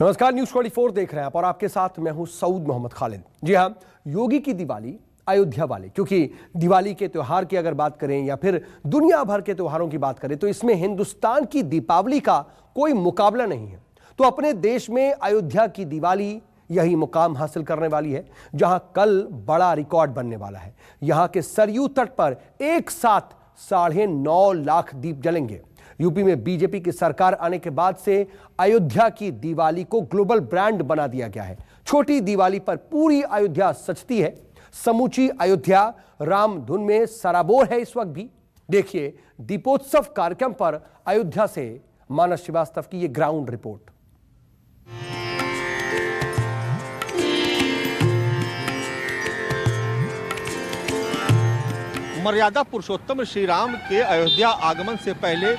नमस्कार, न्यूज 24 देख रहे हैं आप और आपके साथ मैं हूं सऊद मोहम्मद खालिद। जी हां, योगी की दिवाली अयोध्या वाली, क्योंकि दिवाली के त्योहार की अगर बात करें या फिर दुनिया भर के त्योहारों की बात करें तो इसमें हिंदुस्तान की दीपावली का कोई मुकाबला नहीं है। तो अपने देश में अयोध्या की दिवाली यही मुकाम हासिल करने वाली है, जहां कल बड़ा रिकॉर्ड बनने वाला है। यहां के सरयू तट पर एक साथ 9.5 लाख दीप जलेंगे। यूपी में बीजेपी की सरकार आने के बाद से अयोध्या की दिवाली को ग्लोबल ब्रांड बना दिया गया है। छोटी दिवाली पर पूरी अयोध्या सजती है। समूची अयोध्या राम धुन में सराबोर है इस वक्त भी। देखिए दीपोत्सव कार्यक्रम पर अयोध्या से मानस श्रीवास्तव की यह ग्राउंड रिपोर्ट। मर्यादा पुरुषोत्तम श्री राम के अयोध्या आगमन से पहले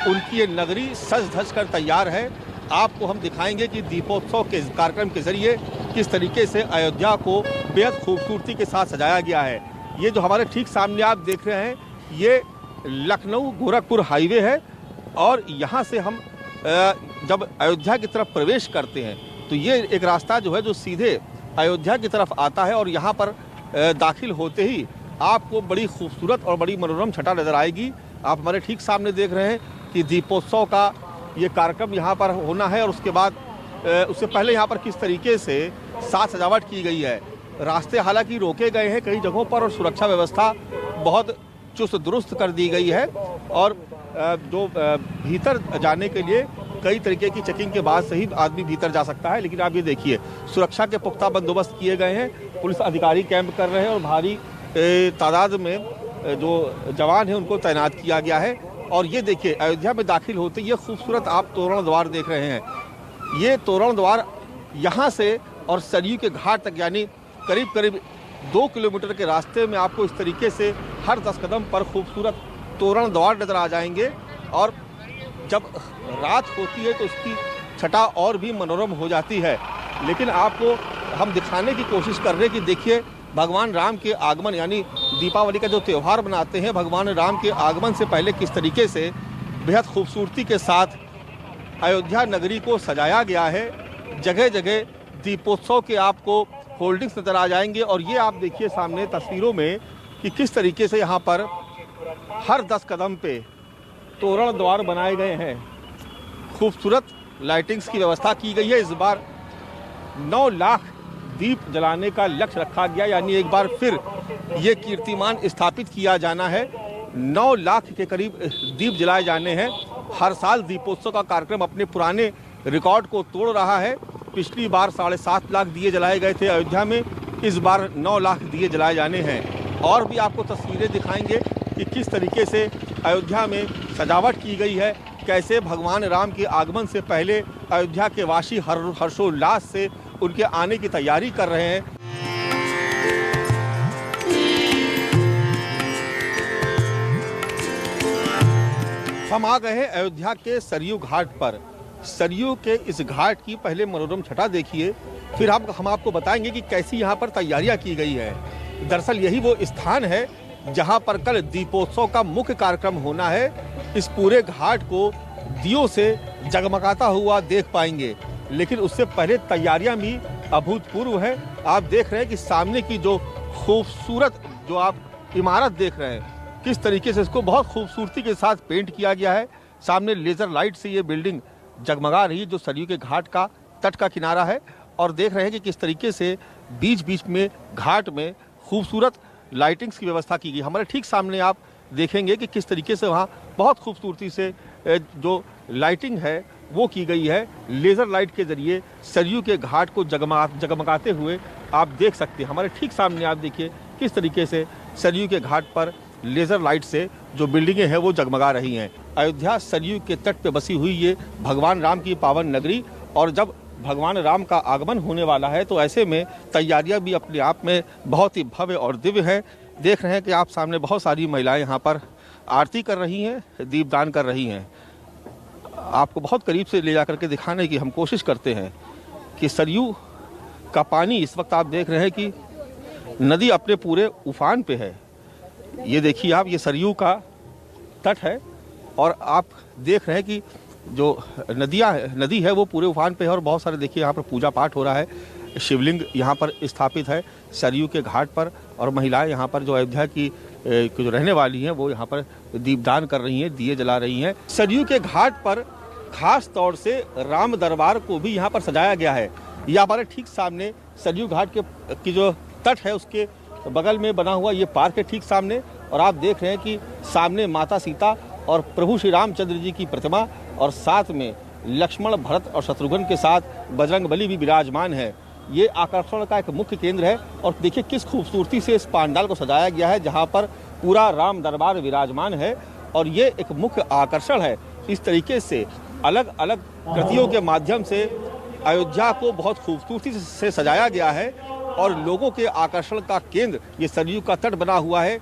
उनकी ये नगरी सज धज कर तैयार है। आपको हम दिखाएंगे कि दीपोत्सव के कार्यक्रम के जरिए किस तरीके से अयोध्या को बेहद खूबसूरती के साथ सजाया गया है। ये जो हमारे ठीक सामने आप देख रहे हैं, ये लखनऊ गोरखपुर हाईवे है और यहाँ से हम जब अयोध्या की तरफ प्रवेश करते हैं तो ये एक रास्ता जो है जो सीधे अयोध्या की तरफ आता है और यहाँ पर दाखिल होते ही आपको बड़ी खूबसूरत और बड़ी मनोरम छटा नजर आएगी। आप हमारे ठीक सामने देख रहे हैं कि दीपोत्सव का ये कार्यक्रम यहाँ पर होना है और उसके बाद उससे पहले यहाँ पर किस तरीके से साज सजावट की गई है। रास्ते हालांकि रोके गए हैं कई जगहों पर और सुरक्षा व्यवस्था बहुत चुस्त दुरुस्त कर दी गई है और जो भीतर जाने के लिए कई तरीके की चेकिंग के बाद से ही आदमी भीतर जा सकता है। लेकिन आप ये देखिए, सुरक्षा के पुख्ता बंदोबस्त किए गए हैं, पुलिस अधिकारी कैंप कर रहे हैं और भारी तादाद में जो जवान हैं उनको तैनात किया गया है। और ये देखिए, अयोध्या में दाखिल होते ये खूबसूरत आप तोरण द्वार देख रहे हैं। ये तोरण द्वार यहाँ से और सरयू के घाट तक यानी करीब करीब 2 किलोमीटर के रास्ते में आपको इस तरीके से हर 10 कदम पर खूबसूरत तोरण द्वार नजर आ जाएंगे। और जब रात होती है तो उसकी छटा और भी मनोरम हो जाती है। लेकिन आपको हम दिखाने की कोशिश कर रहे हैं कि देखिए, भगवान राम के आगमन यानी दीपावली का जो त्यौहार मनाते हैं, भगवान राम के आगमन से पहले किस तरीके से बेहद खूबसूरती के साथ अयोध्या नगरी को सजाया गया है। जगह जगह दीपोत्सव के आपको होल्डिंग्स नजर आ जाएंगे और ये आप देखिए सामने तस्वीरों में कि किस तरीके से यहाँ पर हर 10 कदम पे तोरण द्वार बनाए गए हैं। खूबसूरत लाइटिंग्स की व्यवस्था की गई है। इस बार 9 लाख दीप जलाने का लक्ष्य रखा गया, यानी एक बार फिर ये कीर्तिमान स्थापित किया जाना है। 9 लाख के करीब दीप जलाए जाने हैं। हर साल दीपोत्सव का कार्यक्रम अपने पुराने रिकॉर्ड को तोड़ रहा है। पिछली बार 7.5 लाख दिए जलाए गए थे अयोध्या में, इस बार 9 लाख दिए जलाए जाने हैं। और भी आपको तस्वीरें दिखाएंगे कि किस तरीके से अयोध्या में सजावट की गई है, कैसे भगवान राम के आगमन से पहले अयोध्या के वासी हर्षोल्लास से उनके आने की तैयारी कर रहे हैं। हम आ गए हैं अयोध्या के सरयू घाट पर। सरयू के इस घाट की पहले मनोरम छटा देखिए, फिर हम आपको बताएंगे कि कैसी यहाँ पर तैयारियां की गई है। दरअसल यही वो स्थान है जहाँ पर कल दीपोत्सव का मुख्य कार्यक्रम होना है। इस पूरे घाट को दियों से जगमगाता हुआ देख पाएंगे, लेकिन उससे पहले तैयारियां भी अभूतपूर्व हैं। आप देख रहे हैं कि सामने की जो खूबसूरत जो आप इमारत देख रहे हैं, किस तरीके से इसको बहुत खूबसूरती के साथ पेंट किया गया है। सामने लेजर लाइट से ये बिल्डिंग जगमगा रही है जो सरयू के घाट का तट का किनारा है। और देख रहे हैं कि किस तरीके से बीच बीच में घाट में खूबसूरत लाइटिंग्स की व्यवस्था की गई। हमारे ठीक सामने आप देखेंगे कि किस तरीके से वहाँ बहुत खूबसूरती से जो लाइटिंग है वो की गई है। लेज़र लाइट के जरिए सरयू के घाट को जगमगाते हुए आप देख सकते हैं। हमारे ठीक सामने आप देखिए किस तरीके से सरयू के घाट पर लेज़र लाइट से जो बिल्डिंगें हैं वो जगमगा रही हैं। अयोध्या सरयू के तट पे बसी हुई ये भगवान राम की पावन नगरी, और जब भगवान राम का आगमन होने वाला है तो ऐसे में तैयारियां भी अपने आप में बहुत ही भव्य और दिव्य हैं। देख रहे हैं कि आप सामने बहुत सारी महिलाएं यहाँ पर आरती कर रही हैं, दीपदान कर रही हैं। आपको बहुत करीब से ले जाकर के दिखाने की हम कोशिश करते हैं कि सरयू का पानी इस वक्त आप देख रहे हैं कि नदी अपने पूरे उफान पे है। ये देखिए आप, ये सरयू का तट है और आप देख रहे हैं कि जो नदी है वो पूरे उफान पे है और बहुत सारे देखिए यहाँ पर पूजा पाठ हो रहा है। शिवलिंग यहाँ पर स्थापित है सरयू के घाट पर और महिलाएं यहाँ पर जो अयोध्या की जो रहने वाली हैं वो यहाँ पर दीपदान कर रही हैं, दिए जला रही हैं। सरयू के घाट पर खास तौर से राम दरबार को भी यहाँ पर सजाया गया है। ये हमारे ठीक सामने सरयू घाट की जो तट है उसके बगल में बना हुआ ये पार्क है ठीक सामने, और आप देख रहे हैं कि सामने माता सीता और प्रभु श्री रामचंद्र जी की प्रतिमा और साथ में लक्ष्मण, भरत और शत्रुघ्न के साथ बजरंगबली भी विराजमान है। ये आकर्षण का एक मुख्य केंद्र है और देखिए किस खूबसूरती से इस पंडाल को सजाया गया है जहाँ पर पूरा राम दरबार विराजमान है और ये एक मुख्य आकर्षण है। इस तरीके से अलग अलग कृतियों के माध्यम से अयोध्या को बहुत खूबसूरती से सजाया गया है और लोगों के आकर्षण का केंद्र ये सरयू का तट बना हुआ है।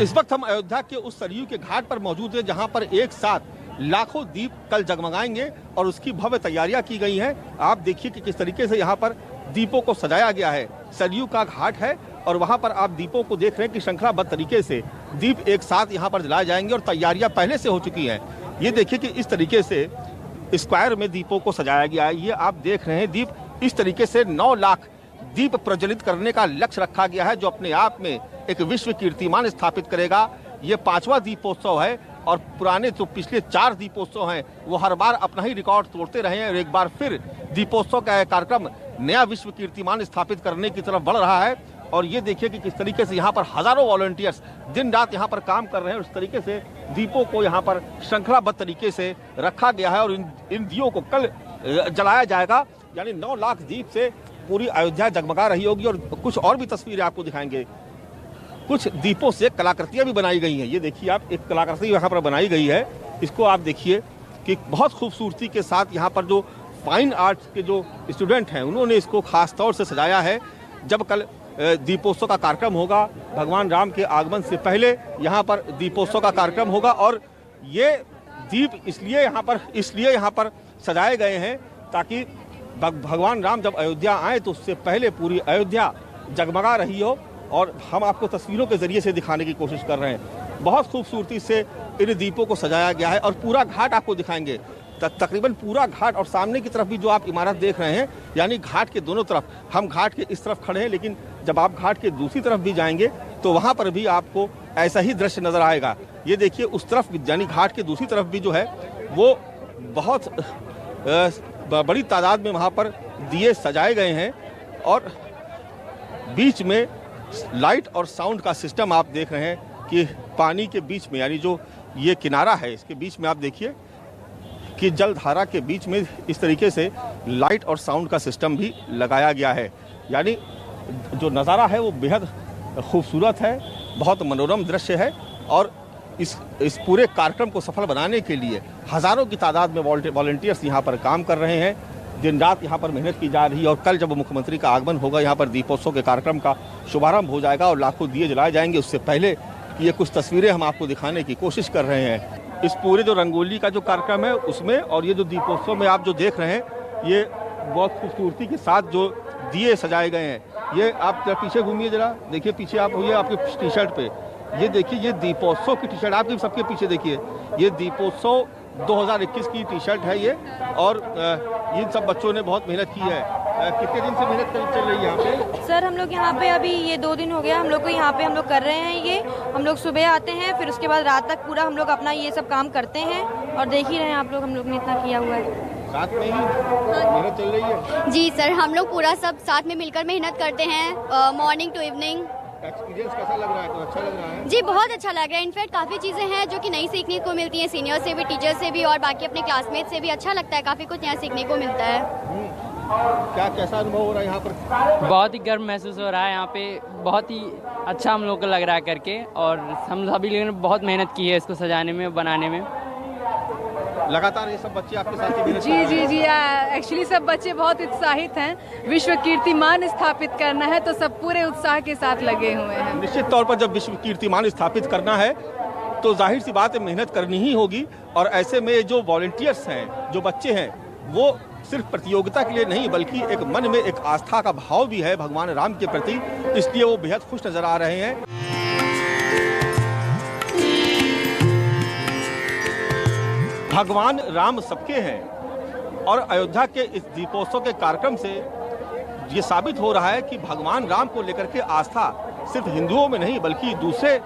इस वक्त हम अयोध्या के उस सरयू के घाट पर मौजूद हैं जहां पर एक साथ लाखों दीप कल जगमगाएंगे और उसकी भव्य तैयारियां की गई हैं। आप देखिए कि किस तरीके से यहां पर दीपों को सजाया गया है। सरयू का घाट है और वहां पर आप दीपों को देख रहे हैं कि श्रृंखलाबद्ध तरीके से दीप एक साथ यहां पर जलाए जाएंगे और तैयारियां पहले से हो चुकी हैं। ये देखिए कि इस तरीके से स्क्वायर में दीपों को सजाया गया है। ये आप देख रहे हैं दीप इस तरीके से 9 लाख दीप प्रज्वलित करने का लक्ष्य रखा गया है जो अपने आप में एक विश्व कीर्तिमान स्थापित करेगा। ये 5वां दीपोत्सव है और पुराने जो पिछले 4 दीपोत्सव हैं वो हर बार अपना ही रिकॉर्ड तोड़ते रहे हैं और एक बार फिर दीपोत्सव का कार्यक्रम नया विश्व कीर्तिमान स्थापित करने की तरफ बढ़ रहा है। और ये देखिए कि किस तरीके से यहाँ पर हजारों वॉलंटियर्स दिन रात यहाँ पर काम कर रहे हैं। उस तरीके से दीपों को यहाँ पर श्रृंखलाबद्ध तरीके से रखा गया है और इन दियों को कल जलाया जाएगा। यानी 9 लाख दीप से पूरी अयोध्या जगमगा रही होगी। और कुछ और भी तस्वीरें आपको दिखाएंगे। कुछ दीपों से कलाकृतियां भी बनाई गई हैं। ये देखिए आप, एक कलाकृति यहाँ पर बनाई गई है। इसको आप देखिए कि बहुत खूबसूरती के साथ यहाँ पर जो फाइन आर्ट्स के जो स्टूडेंट हैं उन्होंने इसको खास तौर से सजाया है। जब कल दीपोत्सव का कार्यक्रम होगा, भगवान राम के आगमन से पहले यहाँ पर दीपोत्सव का कार्यक्रम होगा और ये दीप इसलिए यहाँ पर सजाए गए हैं ताकि भगवान राम जब अयोध्या आए तो उससे पहले पूरी अयोध्या जगमगा रही हो। और हम आपको तस्वीरों के जरिए से दिखाने की कोशिश कर रहे हैं। बहुत खूबसूरती से इन दीपों को सजाया गया है और पूरा घाट आपको दिखाएंगे। तकरीबन पूरा घाट और सामने की तरफ भी जो आप इमारत देख रहे हैं, यानी घाट के दोनों तरफ, हम घाट के इस तरफ खड़े हैं लेकिन जब आप घाट के दूसरी तरफ भी जाएंगे तो वहाँ पर भी आपको ऐसा ही दृश्य नजर आएगा। ये देखिए उस तरफ यानी घाट के दूसरी तरफ भी जो है वो बहुत बड़ी तादाद में वहाँ पर दिए सजाए गए हैं और बीच में लाइट और साउंड का सिस्टम आप देख रहे हैं कि पानी के बीच में, यानी जो ये किनारा है इसके बीच में आप देखिए कि जलधारा के बीच में इस तरीके से लाइट और साउंड का सिस्टम भी लगाया गया है। यानी जो नज़ारा है वो बेहद खूबसूरत है, बहुत मनोरम दृश्य है और इस पूरे कार्यक्रम को सफल बनाने के लिए हज़ारों की तादाद में वॉलंटियर्स यहाँ पर काम कर रहे हैं। दिन रात यहाँ पर मेहनत की जा रही है और कल जब मुख्यमंत्री का आगमन होगा यहाँ पर दीपोत्सव के कार्यक्रम का शुभारंभ हो जाएगा और लाखों दिए जलाए जाएंगे। उससे पहले ये कुछ तस्वीरें हम आपको दिखाने की कोशिश कर रहे हैं। इस पूरे जो रंगोली का जो कार्यक्रम है उसमें और ये जो दीपोत्सव में आप जो देख रहे हैं ये बहुत खूबसूरती के साथ जो दिए सजाए गए हैं। ये आप जरा पीछे घूमिए, जरा देखिए पीछे आप हुई आपके टी शर्ट पे, ये देखिए ये दीपोत्सव की टी शर्ट आपके सबके पीछे देखिए, ये दीपोत्सव 2021 की टी शर्ट है ये। और इन सब बच्चों ने बहुत मेहनत की है। कितने दिन से मेहनत चल रही है यहाँ पे? सर हम लोग यहाँ पे अभी ये 2 दिन हो गया हम लोग को यहाँ पे हम लोग कर रहे हैं। ये हम लोग सुबह आते हैं फिर उसके बाद रात तक पूरा हम लोग अपना ये सब काम करते हैं और देख ही रहे हैं आप लोग, हम लोग ने इतना किया हुआ है। साथ में ही मेहनत चल रही है? जी सर, हम लोग पूरा सब साथ में मिलकर मेहनत करते हैं मॉर्निंग टू इवनिंग। एक्सपीरियंस कैसा लग रहा है? तो अच्छा लग रहा है? जी बहुत अच्छा लग रहा है। इनफैक्ट काफ़ी चीज़ें हैं जो कि नई सीखने को मिलती हैं, सीनियर से भी, टीचर से भी और बाकी अपने क्लासमेट से भी। अच्छा लगता है, काफ़ी कुछ यहाँ सीखने को मिलता है। कैसा अनुभव हो रहा है यहाँ पर? बहुत ही गर्व महसूस हो रहा है यहाँ पे, बहुत ही अच्छा हम लोग को लग रहा है करके और हम सभी लोगों ने बहुत मेहनत की है इसको सजाने में, बनाने में। लगातार ये सब बच्चे आपके साथ ही मेहनत जी एक्चुअली सब बच्चे बहुत उत्साहित हैं। विश्व कीर्तिमान स्थापित करना है तो सब पूरे उत्साह के साथ लगे हुए हैं। निश्चित तौर पर जब विश्व कीर्तिमान स्थापित करना है तो जाहिर सी बात है मेहनत करनी ही होगी। और ऐसे में जो वॉलंटियर्स हैं, जो बच्चे हैं, वो सिर्फ प्रतियोगिता के लिए नहीं बल्कि एक मन में एक आस्था का भाव भी है भगवान राम के प्रति, इसलिए वो बेहद खुश नजर आ रहे हैं। भगवान राम सबके हैं और अयोध्या के इस दीपोत्सव के कार्यक्रम से ये साबित हो रहा है कि भगवान राम को लेकर के आस्था सिर्फ हिंदुओं में नहीं बल्कि दूसरे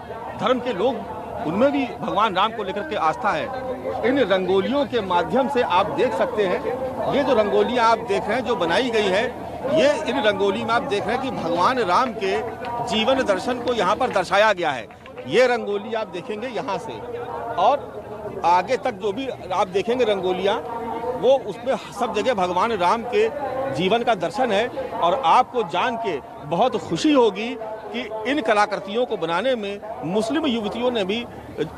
धर्म के लोग उनमें भी भगवान राम को लेकर के आस्था है। इन रंगोलियों के माध्यम से आप देख सकते हैं, ये जो रंगोलियां आप देख रहे हैं जो बनाई गई है, ये इन रंगोली में आप देख रहे हैं कि भगवान राम के जीवन दर्शन को यहाँ पर दर्शाया गया है। ये रंगोली आप देखेंगे यहाँ से और आगे तक जो भी आप देखेंगे रंगोलियाँ, वो उसमें सब जगह भगवान राम के जीवन का दर्शन है। और आपको जान के बहुत खुशी होगी कि इन कलाकृतियों को बनाने में मुस्लिम युवतियों ने भी,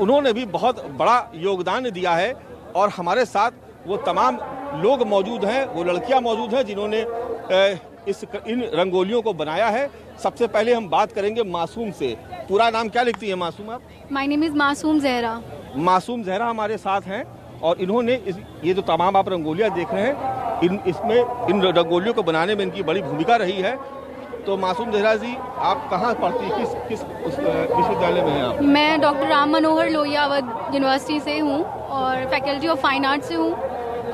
उन्होंने भी बहुत बड़ा योगदान दिया है। और हमारे साथ वो तमाम लोग मौजूद हैं, वो लड़कियां मौजूद हैं जिन्होंने इन रंगोलियों को बनाया है। सबसे पहले हम बात करेंगे मासूम से। पूरा नाम क्या लिखती है मासूम आप? माय नेम इज़ मासूम जहरा। मासूम जहरा हमारे साथ हैं और इन्होंने ये जो तमाम आप रंगोलियां देख रहे हैं, इन रंगोलियों को बनाने में इनकी बड़ी भूमिका रही है। तो मासूम जहरा जी, आप कहाँ पढ़ती, किस विश्वविद्यालय में हैं आप? मैं डॉक्टर राम मनोहर लोहिया अवध यूनिवर्सिटी से हूँ और फैकल्टी ऑफ फाइन आर्ट से हूँ।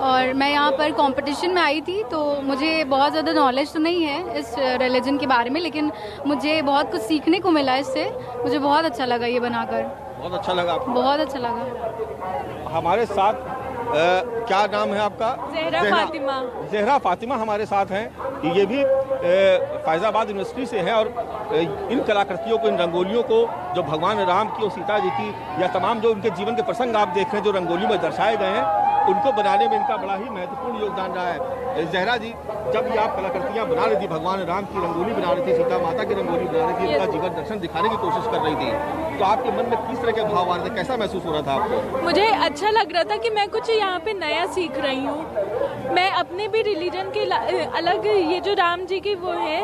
और मैं यहाँ पर कंपटीशन में आई थी, तो मुझे बहुत ज़्यादा नॉलेज तो नहीं है इस रिलीजन के बारे में, लेकिन मुझे बहुत कुछ सीखने को मिला इससे। मुझे बहुत अच्छा लगा ये बनाकर। बहुत अच्छा लगा आपको? बहुत अच्छा लगा। हमारे साथ क्या नाम है आपका? ज़हरा फातिमा। ज़हरा फातिमा हमारे साथ हैं। ये भी फैज़ाबाद यूनिवर्सिटी से हैं और इन कलाकृतियों को, इन रंगोलियों को जो भगवान राम की और सीता जी की या तमाम जो उनके जीवन के प्रसंग आप देख रहे हैं जो रंगोली में दर्शाए गए हैं, उनको बनाने में इनका बड़ा ही महत्वपूर्ण योगदान रहा है। ज़हरा जी, जब ये आप कलाकृतियाँ बना रही थी, भगवान राम की रंगोली बना रही थी, सीता माता की रंगोली बना रही थी, इनका जीवन दर्शन दिखाने की कोशिश कर रही थी, तो आपके मन में किस तरह के भाव आ रहे थे, कैसा महसूस हो रहा था आपको? मुझे अच्छा लग रहा था कि मैं कुछ यहाँ पे नया सीख रही हूँ। मैं अपने भी रिलीजन के अलग, ये जो राम जी की वो है,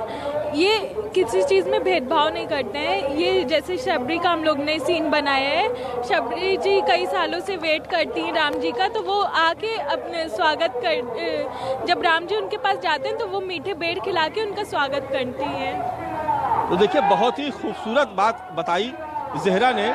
ये किसी चीज़ में भेदभाव नहीं करते हैं। ये जैसे शबरी का हम लोग ने सीन बनाया है, शबरी जी कई सालों से वेट करती हैं राम जी का, तो वो आके अपने स्वागत कर, जब राम जी उनके पास जाते हैं तो वो मीठे बेर खिला के उनका स्वागत करती हैं। तो देखिए, बहुत ही खूबसूरत बात बताई ज़हरा ने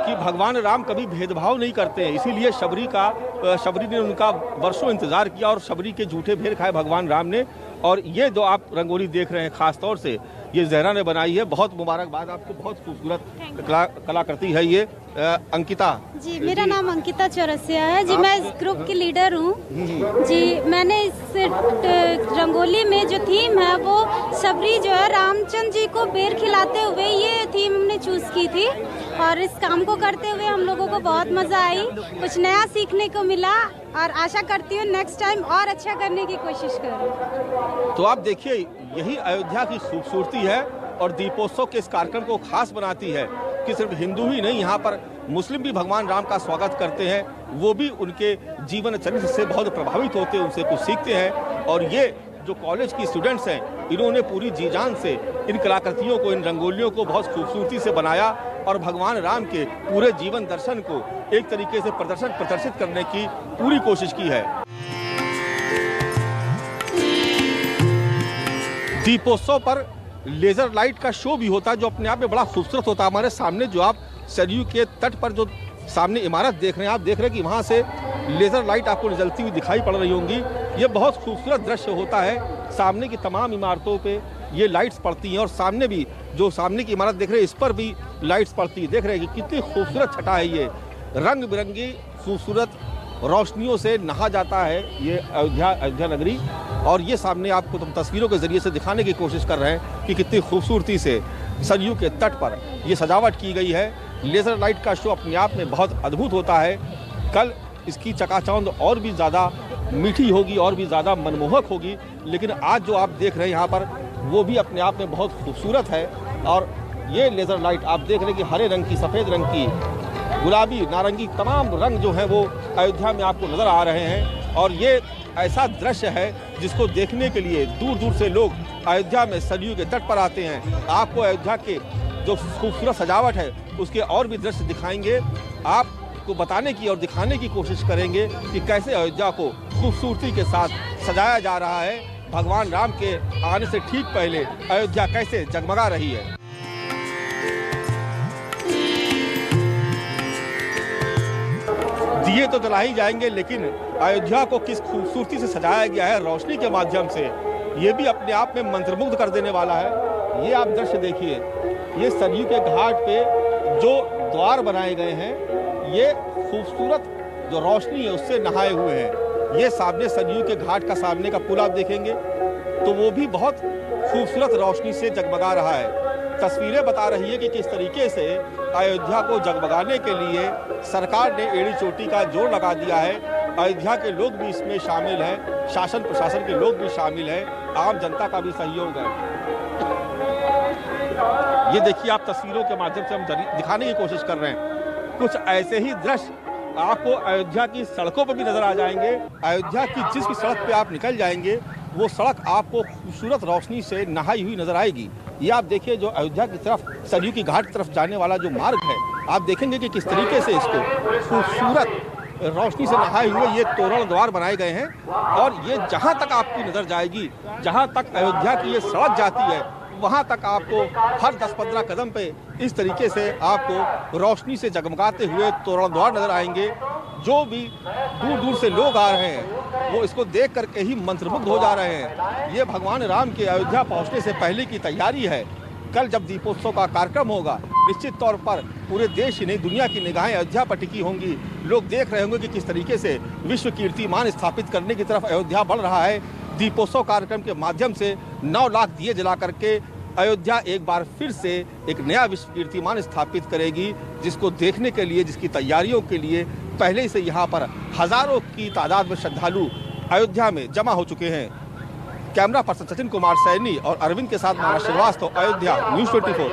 कि भगवान राम कभी भेदभाव नहीं करते हैं। इसीलिए शबरी ने उनका वर्षों इंतजार किया और शबरी के झूठे भेर खाए भगवान राम ने। और ये जो आप रंगोली देख रहे हैं खास तौर से ये ज़हरा ने बनाई है। बहुत मुबारकबाद आपको, बहुत खूबसूरत कलाकृति है ये। अंकिता जी, मेरा नाम अंकिता चौरसिया है जी। मैं इस ग्रुप की लीडर हूँ जी। मैंने इस रंगोली में जो थीम है वो शबरी जो है रामचंद्र जी को बेर खिलाते हुए, ये थीम हमने चूज की थी। और इस काम को करते हुए हम लोगों को बहुत मजा आई, कुछ नया सीखने को मिला और आशा करती हूँ नेक्स्ट टाइम और अच्छा करने की कोशिश करूँ। तो आप देखिए, यही अयोध्या की खूबसूरती है और दीपोत्सव के इस कार्यक्रम को खास बनाती है कि सिर्फ हिंदू ही नहीं, यहाँ पर मुस्लिम भी भगवान राम का स्वागत करते हैं। वो भी उनके जीवन चरित्र से बहुत प्रभावित होते हैं, उनसे कुछ सीखते हैं। और ये जो कॉलेज की स्टूडेंट्स हैं, इन्होंने पूरी जी जान से इन कलाकृतियों को, इन रंगोलियों को बहुत खूबसूरती से बनाया और भगवान राम के पूरे जीवन दर्शन को एक तरीके से प्रदर्शित करने की पूरी कोशिश की है। दीपोत्सव पर लेजर लाइट का शो भी होता है जो अपने आप में बड़ा खूबसूरत होता है। हमारे सामने जो आप सरयू के तट पर जो सामने इमारत देख रहे हैं, आप देख रहे हैं कि वहाँ से लेजर लाइट आपको जलती हुई दिखाई पड़ रही होंगी। ये बहुत खूबसूरत दृश्य होता है। सामने की तमाम इमारतों पे ये लाइट्स पड़ती हैं और सामने भी जो सामने की इमारत देख रहे हैं इस पर भी लाइट्स पड़ती है। देख रहे हैं कि कितनी खूबसूरत छटा है। ये रंग बिरंगी खूबसूरत रोशनियों से नहा जाता है ये अयोध्या नगरी। और ये सामने आपको तुम तस्वीरों के जरिए से दिखाने की कोशिश कर रहे हैं कि कितनी खूबसूरती से सरयू के तट पर ये सजावट की गई है। लेज़र लाइट का शो अपने आप में बहुत अद्भुत होता है। कल इसकी चकाचौंध और भी ज़्यादा मीठी होगी और भी ज़्यादा मनमोहक होगी, लेकिन आज जो आप देख रहे हैं यहाँ पर वो भी अपने आप में बहुत खूबसूरत है। और ये लेज़र लाइट आप देख रहे हैं कि हरे रंग की, सफ़ेद रंग की, गुलाबी, नारंगी, तमाम रंग जो हैं वो अयोध्या में आपको नज़र आ रहे हैं। और ये ऐसा दृश्य है जिसको देखने के लिए दूर दूर से लोग अयोध्या में सरयू के तट पर आते हैं। आपको अयोध्या के जो खूबसूरत सजावट है उसके और भी दृश्य दिखाएंगे, आपको बताने की और दिखाने की कोशिश करेंगे कि कैसे अयोध्या को खूबसूरती के साथ सजाया जा रहा है। भगवान राम के आने से ठीक पहले अयोध्या कैसे जगमगा रही है। दिए तो जला ही जाएंगे, लेकिन अयोध्या को किस खूबसूरती से सजाया गया है रोशनी के माध्यम से, ये भी अपने आप में मंत्रमुग्ध कर देने वाला है। ये आप दृश्य देखिए, ये सरयू के घाट पे जो द्वार बनाए गए हैं, ये खूबसूरत जो रोशनी है उससे नहाए हुए हैं। ये सामने सरयू के घाट का सामने का पुल आप देखेंगे तो वो भी बहुत खूबसूरत रोशनी से जगमगा रहा है। तस्वीरें बता रही है कि किस तरीके से अयोध्या को जगमगाने के लिए सरकार ने एड़ी चोटी का जोर लगा दिया है। अयोध्या के लोग भी इसमें शामिल हैं, शासन प्रशासन के लोग भी शामिल हैं, आम जनता का भी सहयोग है। ये देखिए, आप तस्वीरों के माध्यम से हम दिखाने की कोशिश कर रहे हैं। कुछ ऐसे ही दृश्य आपको अयोध्या की सड़कों पर भी नजर आ जाएंगे। अयोध्या की जिस भी सड़क पे आप निकल जाएंगे वो सड़क आपको खूबसूरत रोशनी से नहाई हुई नजर आएगी। ये आप देखिए, जो अयोध्या की तरफ सरयू की घाट की तरफ जाने वाला जो मार्ग है, आप देखेंगे कि किस तरीके से इसको खूबसूरत रोशनी से नहाए हुए ये तोरण द्वार बनाए गए हैं। और ये जहाँ तक आपकी नज़र जाएगी, जहाँ तक अयोध्या की ये सड़क जाती है, वहाँ तक आपको हर 10-15 कदम पे इस तरीके से आपको रोशनी से जगमगाते हुए तोरण द्वार नजर आएंगे। जो भी दूर दूर से लोग आ रहे हैं वो इसको देख करके ही मंत्रमुग्ध हो जा रहे हैं। ये भगवान राम के अयोध्या पहुंचने से पहले की तैयारी है। कल जब दीपोत्सव का कार्यक्रम होगा, निश्चित तौर पर पूरे देश ही नहीं दुनिया की निगाहें अयोध्या पर टिकी होंगी। लोग देख रहे होंगे कि किस तरीके से विश्व कीर्तिमान स्थापित करने की तरफ अयोध्या बढ़ रहा है। दीपोत्सव कार्यक्रम के माध्यम से 9 लाख दिए जला करके अयोध्या एक बार फिर से एक नया विश्व कीर्तिमान स्थापित करेगी, जिसको देखने के लिए, जिसकी तैयारियों के लिए पहले से यहाँ पर हजारों की तादाद में श्रद्धालु अयोध्या में जमा हो चुके हैं। कैमरा पर्सन सचिन कुमार सैनी और अरविंद के साथ मानस श्रीवास्तव, अयोध्या, न्यूज़ 24।